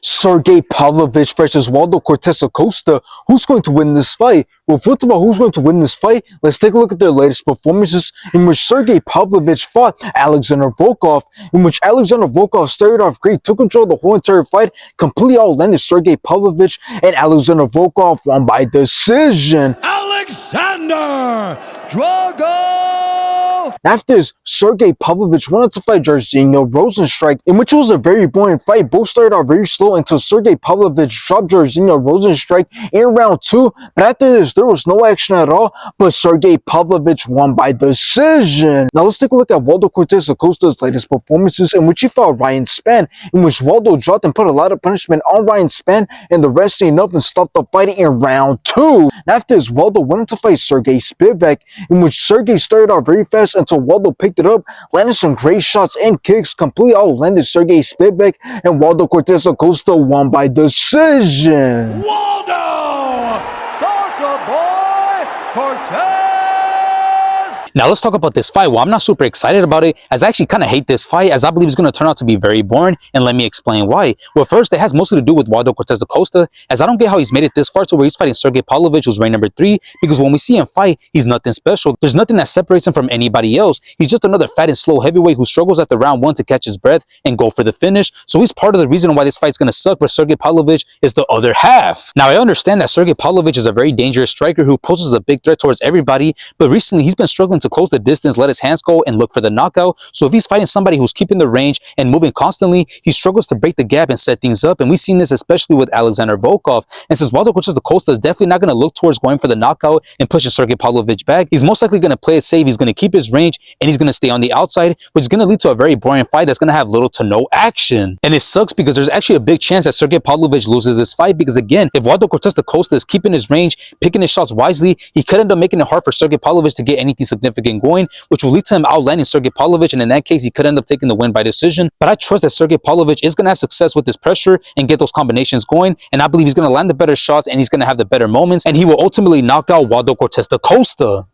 Sergei Pavlovich versus Waldo Cortes-Acosta. Who's going to win this fight? Well, first of all, who's going to win this fight? Let's take a look at their latest performances in which Sergei Pavlovich fought Alexander Volkov, in which Alexander Volkov started off great, took control of the whole entire fight, completely outlanded Sergei Pavlovich, and Alexander Volkov won by decision. Alexander Drago! After this, Sergei Pavlovich wanted to fight Jairzinho Rozenstruik, in which it was a very boring fight. Both started out very slow until Sergei Pavlovich dropped Jairzinho Rozenstruik in round 2. But after this, there was no action at all, but Sergei Pavlovich won by decision. Now let's take a look at Waldo Cortes-Acosta's latest performances, in which he fought Ryan Spann, in which Waldo dropped and put a lot of punishment on Ryan Spann, and the rest ain't enough and stopped the fight in round 2. After this, Waldo wanted to fight Sergei Spivak, in which Sergei started out very fast until Waldo picked it up, landed some great shots and kicks, completely outlanded Sergei Spivak, and Waldo Cortes-Acosta won by decision. Waldo! Salsa Boy Cortez! Now let's talk about this fight. Well, I'm not super excited about it, as I actually kind of hate this fight, as I believe it's going to turn out to be very boring, and let me explain why. Well, first, it has mostly to do with Waldo Cortes-Acosta, as I don't get how he's made it this far to where he's fighting Sergei Pavlovich, who's ranked number 3, because when we see him fight, he's nothing special. There's nothing that separates him from anybody else. He's just another fat and slow heavyweight who struggles after round 1 to catch his breath and go for the finish. So he's part of the reason why this fight's going to suck, but Sergei Pavlovich is the other half. Now, I understand that Sergei Pavlovich is a very dangerous striker who poses a big threat towards everybody, but recently he's been struggling to close the distance, let his hands go, and look for the knockout. So if he's fighting somebody who's keeping the range and moving constantly, he struggles to break the gap and set things up. And we've seen this especially with Alexander Volkov. And since Waldo Cortes-Acosta is definitely not going to look towards going for the knockout and pushing Sergei Pavlovich back, he's most likely going to play it safe. He's going to keep his range and he's going to stay on the outside, which is going to lead to a very boring fight that's going to have little to no action. And it sucks because there's actually a big chance that Sergei Pavlovich loses this fight, because again, if Waldo Cortes-Acosta is keeping his range, picking his shots wisely, he could end up making it hard for Sergei Pavlovich to get anything significant going, which will lead to him outlanding Sergei Pavlovich, and in that case, he could end up taking the win by decision. But I trust that Sergei Pavlovich is going to have success with this pressure and get those combinations going, and I believe he's going to land the better shots and he's going to have the better moments, and he will ultimately knock out Waldo Cortes-Acosta.